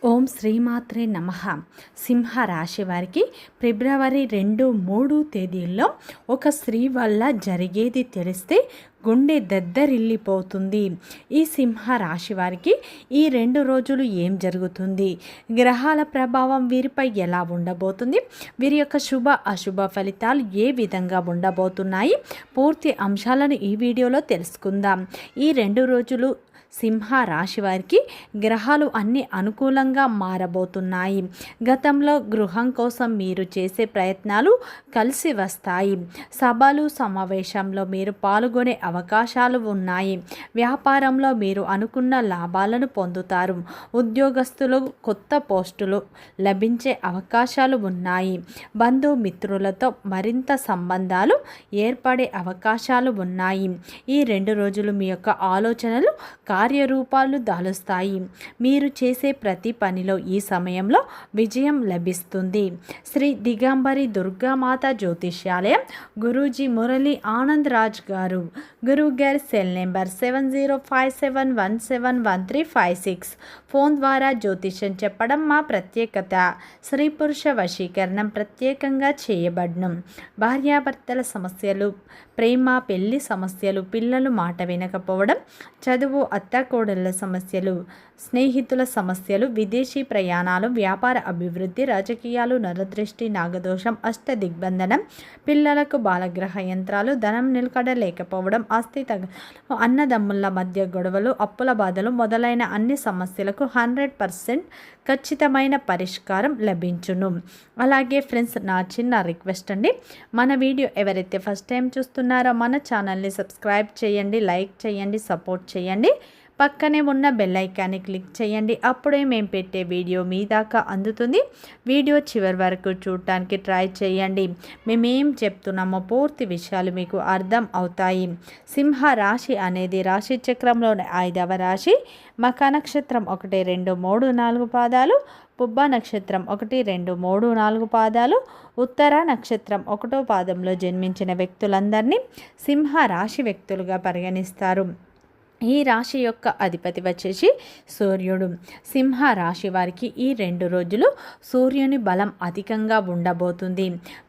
ఓం శ్రీమాత్రే నమః. సింహ రాశి వారికి ఫిబ్రవరి 2-3 తేదీల్లో ఒక స్త్రీ వల్ల జరిగేది తెలిస్తే గుండె దద్దరిల్లిపోతుంది. ఈ సింహ రాశి వారికి ఈ 2 రోజులు ఏం జరుగుతుంది, గ్రహాల ప్రభావం వీరిపై ఎలా ఉండబోతుంది, వీరి యొక్క శుభ అశుభ ఫలితాలు ఏ విధంగా ఉండబోతున్నాయి, పూర్తి అంశాలను ఈ వీడియోలో తెలుసుకుందాం. ఈ 2 రోజులు సింహ రాశి వారికి గ్రహాలు అన్ని అనుకూలంగా మారబోతున్నాయి. గతంలో గృహం కోసం మీరు చేసే ప్రయత్నాలు కలిసి వస్తాయి. సభలు సమావేశంలో మీరు పాల్గొనే అవకాశాలు ఉన్నాయి. వ్యాపారంలో మీరు అనుకున్న లాభాలను పొందుతారు. ఉద్యోగస్తులు కొత్త పోస్టులు లభించే అవకాశాలు ఉన్నాయి. బంధుమిత్రులతో మరింత సంబంధాలు ఏర్పడే అవకాశాలు ఉన్నాయి. ఈ 2 రోజులు మీ యొక్క ఆలోచనలు కార్యరూపాలు దాలుస్తాయి. మీరు చేసే ప్రతి పనిలో ఈ సమయంలో విజయం లభిస్తుంది. శ్రీ దిగంబరి దుర్గామాత జ్యోతిష్యాలయం, గురూజీ మురళీ ఆనంద్ రాజ్ గారు. గురువు గారి సెల్ నెంబర్ 7057171356. ఫోన్ ద్వారా జ్యోతిష్యం చెప్పడం మా ప్రత్యేకత. స్త్రీ పురుష వశీకరణం ప్రత్యేకంగా చేయబడ్డం. భార్యాభర్తల సమస్యలు, ప్రేమ పెళ్లి సమస్యలు, పిల్లలు మాట వినకపోవడం, చదువు, అత్తకోడళ్ళ సమస్యలు, స్నేహితుల సమస్యలు, విదేశీ ప్రయాణాలు, వ్యాపార అభివృద్ధి, రాజకీయాలు, నరదృష్టి, నాగదోషం, అష్టదిగ్బంధనం, పిల్లలకు బాలగ్రహ యంత్రాలు, ధనం నిలకడ లేకపోవడం, ఆస్తి అన్నదమ్ముల మధ్య గొడవలు, అప్పుల బాధలు మొదలైన అన్ని సమస్యలకు 100% ఖచ్చితమైన పరిష్కారం లభించును. అలాగే ఫ్రెండ్స్, నా చిన్న రిక్వెస్ట్ అండి, మన వీడియో ఎవరైతే ఫస్ట్ టైం చూస్తున్నారో మన ఛానల్ని సబ్స్క్రైబ్ చేయండి, లైక్ చేయండి, సపోర్ట్ చేయండి. పక్కనే ఉన్న బెల్ ఐకాన్ని క్లిక్ చేయండి. అప్పుడే మేము పెట్టే వీడియో మీ దాకా అందుతుంది. వీడియో చివరి వరకు చూడటానికి ట్రై చేయండి. మేమేం చెప్తున్నామో పూర్తి విషయాలు మీకు అర్థం అవుతాయి. సింహ రాశి అనేది రాశి చక్రంలోని 5వ రాశి. మఖ నక్షత్రం 1, 2, 3, 4 పాదాలు, పుబ్బ నక్షత్రం 1, 2, 3, 4 పాదాలు, ఉత్తర నక్షత్రం 1వ పాదంలో జన్మించిన వ్యక్తులందరినీ సింహ రాశి వ్యక్తులుగా పరిగణిస్తారు. ఈ రాశి యొక్క అధిపతి వచ్చేసి సూర్యుడు. సింహ రాశి వారికి ఈ 2 రోజులు సూర్యుని బలం అధికంగా ఉండబోతుంది.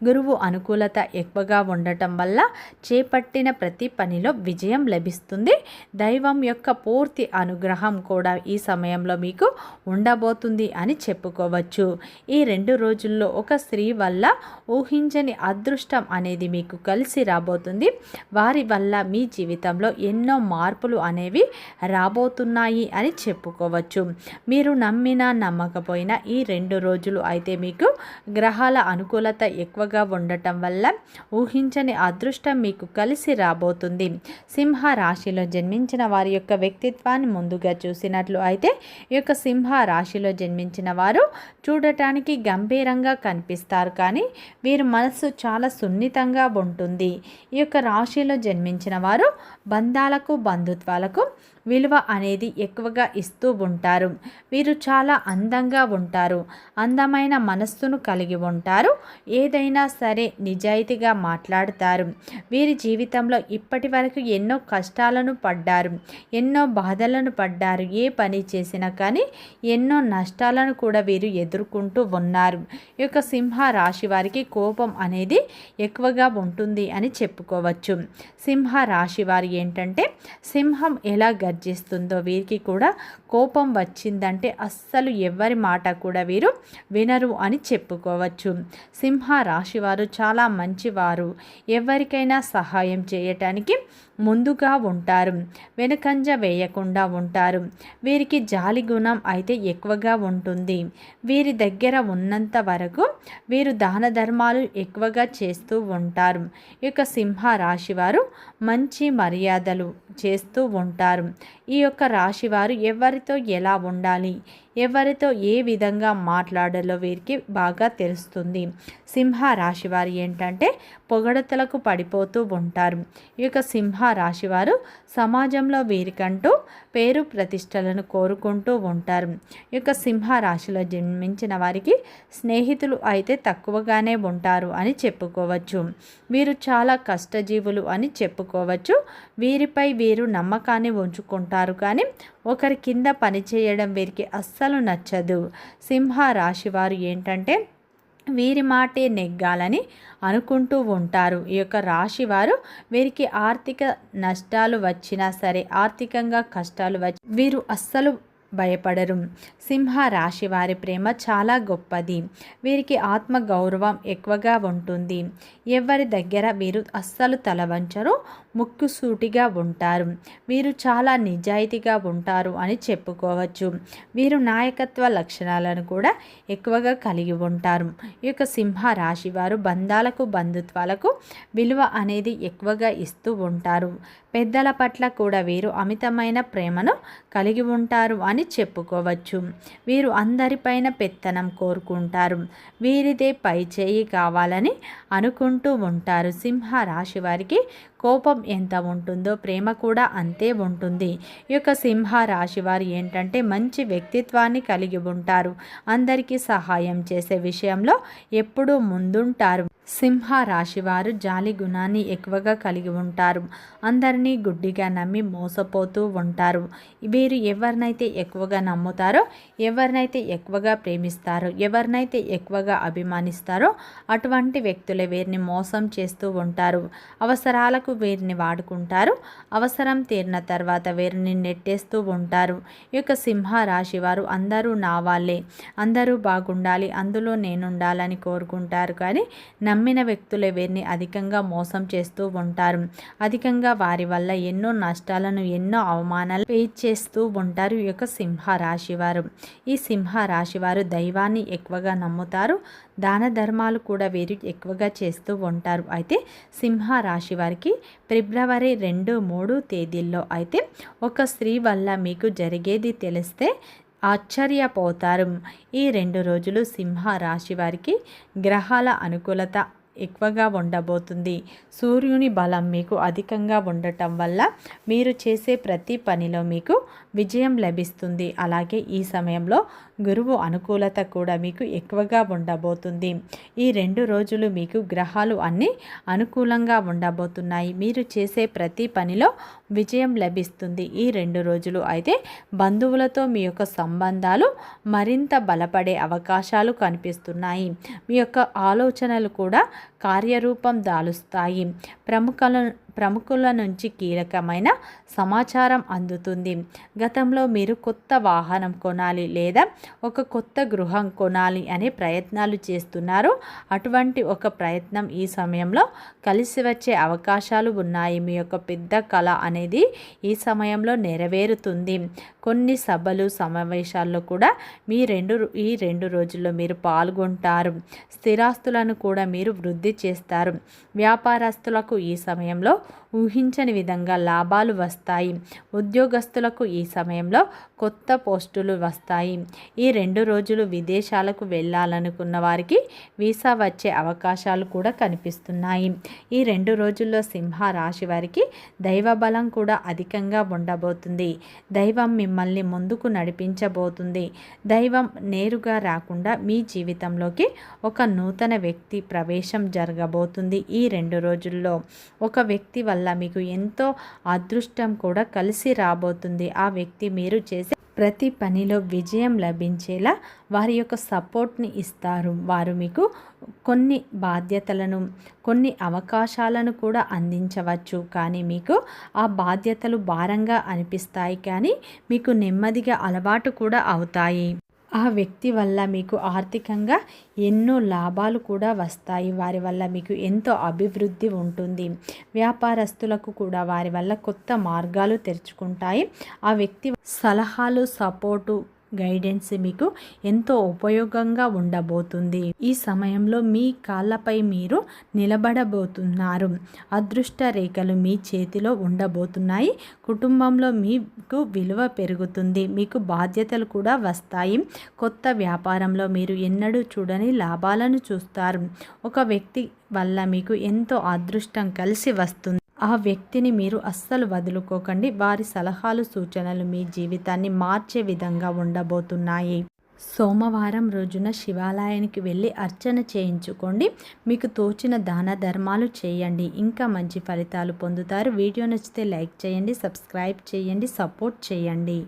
గురువు అనుకూలత ఎక్కువగా ఉండటం వల్ల చేపట్టిన ప్రతి పనిలో విజయం లభిస్తుంది. దైవం యొక్క పూర్తి అనుగ్రహం కూడా ఈ సమయంలో మీకు ఉండబోతుంది అని చెప్పుకోవచ్చు. ఈ 2 రోజుల్లో ఒక స్త్రీ వల్ల ఊహించని అదృష్టం అనేది మీకు కలిసి రాబోతుంది. వారి వల్ల మీ జీవితంలో ఎన్నో మార్పులు అనేవి రాబోతున్నాయి అని చెప్పుకోవచ్చు. మీరు నమ్మినా నమ్మకపోయినా ఈ 2 రోజులు అయితే మీకు గ్రహాల అనుకూలత ఎక్కువగా ఉండటం వల్ల ఊహించని అదృష్టం మీకు కలిసి రాబోతుంది. సింహ రాశిలో జన్మించిన వారి యొక్క వ్యక్తిత్వాన్ని ముందుగా చూసినట్లు అయితే ఈ యొక్క సింహ రాశిలో జన్మించిన వారు చూడటానికి గంభీరంగా కనిపిస్తారు, కానీ వీరి మనస్సు చాలా సున్నితంగా ఉంటుంది. ఈ యొక్క రాశిలో జన్మించిన వారు బంధాలకు, బంధుత్వాలకు విలువ అనేది ఎక్కువగా ఇస్తూ ఉంటారు. వీరు చాలా అందంగా ఉంటారు. అందమైన మనస్సును కలిగి ఉంటారు. ఏదైనా సరే నిజాయితీగా మాట్లాడతారు. వీరి జీవితంలో ఇప్పటి వరకు ఎన్నో కష్టాలను పడ్డారు, ఎన్నో బాధలను పడ్డారు. ఏ పని చేసినా కానీ ఎన్నో నష్టాలను కూడా వీరు ఎదుర్కొంటూ ఉన్నారు. ఈ యొక్క సింహ రాశి వారికి కోపం అనేది ఎక్కువగా ఉంటుంది అని చెప్పుకోవచ్చు. సింహ రాశి వారు ఏంటంటే, సింహం ఎలా గర్జిస్తుందో వీరికి కూడా కోపం వచ్చిందంటే అస్సలు ఎవరి మాట కూడా వీరు వినరు అని చెప్పుకోవచ్చు. సింహ రాశి వారు చాలా మంచివారు. ఎవరికైనా సహాయం చేయటానికి ముందుగా ఉంటారు, వెనుకంజ వేయకుండా ఉంటారు. వీరికి జాలి గుణం అయితే ఎక్కువగా ఉంటుంది. వీరి దగ్గర ఉన్నంత వరకు వీరు దాన ధర్మాలు ఎక్కువగా చేస్తూ ఉంటారు. ఈ యొక్క సింహ రాశి వారు మంచి మర్యాదలు చేస్తూ ఉంటారు. ఈ యొక్క రాశివారు ఎవరితో ఎలా ఉండాలి, ఎవరితో ఏ విధంగా మాట్లాడాలో వీరికి బాగా తెలుస్తుంది. సింహ రాశివారు ఏంటంటే పొగడతలకు పడిపోతూ ఉంటారు. ఈ యొక్క సింహ రాశివారు సమాజంలో వీరికంటూ పేరు ప్రతిష్టలను కోరుకుంటూ ఉంటారు. ఈ యొక్క సింహ రాశిలో జన్మించిన వారికి స్నేహితులు అయితే తక్కువగానే ఉంటారు అని చెప్పుకోవచ్చు. వీరు చాలా కష్టజీవులు అని చెప్పుకోవచ్చు. వీరిపై వీరు నమ్మకాన్ని ఉంచుకుంటారు, కానీ ఒకరి కింద పనిచేయడం వీరికి అస్సలు నచ్చదు. సింహ రాశి వారు ఏంటంటే వీరి మాటే నెగ్గాలని అనుకుంటూ ఉంటారు. ఈ యొక్క రాశి వారు వీరికి ఆర్థిక నష్టాలు వచ్చినా సరే, ఆర్థికంగా కష్టాలు వీరు అస్సలు భయపడరు. సింహ రాశి వారి ప్రేమ చాలా గొప్పది. వీరికి ఆత్మ గౌరవం ఎక్కువగా ఉంటుంది. ఎవరి దగ్గర వీరు అస్సలు తల వంచరు, ముక్కుసూటిగా ఉంటారు. వీరు చాలా నిజాయితీగా ఉంటారు అని చెప్పుకోవచ్చు. వీరు నాయకత్వ లక్షణాలను కూడా ఎక్కువగా కలిగి ఉంటారు. ఈ యొక్క సింహ రాశి వారు బంధాలకు, బంధుత్వాలకు విలువ అనేది ఎక్కువగా ఇస్తూ ఉంటారు. పెద్దల పట్ల కూడా వీరు అమితమైన ప్రేమను కలిగి ఉంటారు అని చెప్పుకోవచ్చు. వీరు అందరిపైన పెత్తనం కోరుకుంటారు. వీరిదే పై చేయి కావాలని అనుకుంటూ ఉంటారు. సింహ రాశి వారికి కోపం ఎంత ఉంటుందో ప్రేమ కూడా అంతే ఉంటుంది. ఈ యొక్క సింహ రాశి వారు ఏంటంటే మంచి వ్యక్తిత్వాన్ని కలిగి ఉంటారు. అందరికీ సహాయం చేసే విషయంలో ఎప్పుడూ ముందుంటారు. సింహ రాశి వారు జాలి గుణాన్ని ఎక్కువగా కలిగి ఉంటారు. అందరినీ గుడ్డిగా నమ్మి మోసపోతూ ఉంటారు. వీరు ఎవరినైతే ఎక్కువగా నమ్ముతారో, ఎవరినైతే ఎక్కువగా ప్రేమిస్తారో, ఎవరినైతే ఎక్కువగా అభిమానిస్తారో అటువంటి వ్యక్తులే వీరిని మోసం చేస్తూ ఉంటారు. అవసరాలకు వీరిని వాడుకుంటారు. అవసరం తీరిన తర్వాత వీరిని నెట్టేస్తూ ఉంటారు. ఈ యొక్క సింహ రాశి వారు అందరూ నా వాళ్ళే, అందరూ బాగుండాలి, అందులో నేనుండాలని కోరుకుంటారు. కానీ నమ్మిన వ్యక్తులే వీరిని అధికంగా మోసం చేస్తూ ఉంటారు. అధికంగా వారి వల్ల ఎన్నో నష్టాలను, ఎన్నో అవమానాలు ఫేస్ చేస్తూ ఉంటారు ఈ యొక్క సింహ రాశి వారు. ఈ సింహ రాశి వారు దైవాన్ని ఎక్కువగా నమ్ముతారు. దాన ధర్మాలు కూడా వీరు ఎక్కువగా చేస్తూ ఉంటారు. అయితే సింహ రాశి వారికి ఫిబ్రవరి 2, 3 తేదీల్లో అయితే ఒక స్త్రీ వల్ల మీకు జరిగేది తెలిస్తే ఆశ్చర్యపోతారు. ఈ 2 రోజులు సింహ రాశి వారికి గ్రహాల అనుకూలత ఎక్కువగా ఉండబోతుంది. సూర్యుని బలం మీకు అధికంగా ఉండటం వల్ల మీరు చేసే ప్రతి పనిలో మీకు విజయం లభిస్తుంది. అలాగే ఈ సమయంలో గురువు అనుకూలత కూడా మీకు ఎక్కువగా ఉండబోతుంది. ఈ 2 రోజులు మీకు గ్రహాలు అన్నీ అనుకూలంగా ఉండబోతున్నాయి. మీరు చేసే ప్రతి పనిలో విజయం లభిస్తుంది. ఈ 2 రోజులు అయితే బంధువులతో మీ యొక్క సంబంధాలు మరింత బలపడే అవకాశాలు కనిపిస్తున్నాయి. మీ యొక్క ఆలోచనలు కూడా కార్యరూపం దాలుస్తాయి. ప్రముఖుల నుంచి కీలకమైన సమాచారం అందుతుంది. గతంలో మీరు కొత్త వాహనం కొనాలి లేదా ఒక కొత్త గృహం కొనాలి అనే ప్రయత్నాలు చేస్తున్నారు. అటువంటి ఒక ప్రయత్నం ఈ సమయంలో కలిసి వచ్చే అవకాశాలు ఉన్నాయి. మీ యొక్క పెద్ద కళ అనేది ఈ సమయంలో నెరవేరుతుంది. కొన్ని సభలు, సమావేశాల్లో కూడా ఈ 2 రోజుల్లో మీరు పాల్గొంటారు. స్థిరాస్తులను కూడా మీరు వృద్ధి చేస్తారు. వ్యాపారస్తులకు ఈ సమయంలో ఊహించని విధంగా లాభాలు వస్తాయి. ఉద్యోగస్తులకు ఈ సమయంలో కొత్త పోస్టులు వస్తాయి. ఈ 2 రోజులు విదేశాలకు వెళ్ళాలనుకున్న వారికి వీసా వచ్చే అవకాశాలు కూడా కనిపిస్తున్నాయి. ఈ 2 రోజుల్లో సింహ రాశి వారికి దైవ బలం కూడా అధికంగా ఉండబోతుంది. దైవం మిమ్మల్ని ముందుకు నడిపించబోతుంది. దైవం నేరుగా రాకుండా మీ జీవితంలోకి ఒక నూతన వ్యక్తి ప్రవేశం జరగబోతుంది. ఈ 2 రోజుల్లో ఒక వ్యక్తి వల్ల మీకు ఎంతో అదృష్టం కూడా కలిసి రాబోతుంది. ఆ వ్యక్తి మీరు చేసే ప్రతి పనిలో విజయం లభించేలా వారి యొక్క సపోర్ట్ని ఇస్తారు. వారు మీకు కొన్ని బాధ్యతలను, కొన్ని అవకాశాలను కూడా అందించవచ్చు. కానీ మీకు ఆ బాధ్యతలు భారంగా అనిపిస్తాయి. కానీ మీకు నెమ్మదిగా అలవాటు కూడా అవుతాయి. ఆ వ్యక్తి వల్ల మీకు ఆర్థికంగా ఎన్నో లాభాలు కూడా వస్తాయి. వారి వల్ల మీకు ఎంతో అభివృద్ధి ఉంటుంది. వ్యాపారస్తులకు కూడా వారి వల్ల కొత్త మార్గాలు తెరుచుకుంటాయి. ఆ వ్యక్తి సలహాలు, సపోర్టు, గైడెన్స్ మీకు ఎంతో ఉపయోగంగా ఉండబోతుంది. ఈ సమయంలో మీ కాళ్ళపై మీరు నిలబడబోతున్నారు. అదృష్ట రేఖలు మీ చేతిలో ఉండబోతున్నాయి. కుటుంబంలో మీకు విలువ పెరుగుతుంది. మీకు బాధ్యతలు కూడా వస్తాయి. కొత్త వ్యాపారంలో మీరు ఎన్నడూ చూడని లాభాలను చూస్తారు. ఒక వ్యక్తి వల్ల మీకు ఎంతో అదృష్టం కలిసి వస్తుంది. ఆ వ్యక్తిని మీరు అస్సలు వదులుకోకండి. వారి సలహాలు, సూచనలు మీ జీవితాన్ని మార్చే విధంగా ఉండబోతున్నాయి. సోమవారం రోజున శివాలయానికి వెళ్ళి అర్చన చేయించుకోండి. మీకు తోచిన దాన ధర్మాలు చేయండి. ఇంకా మంచి ఫలితాలు పొందుతారు. వీడియో నచ్చితే లైక్ చేయండి, సబ్స్క్రైబ్ చేయండి, సపోర్ట్ చేయండి.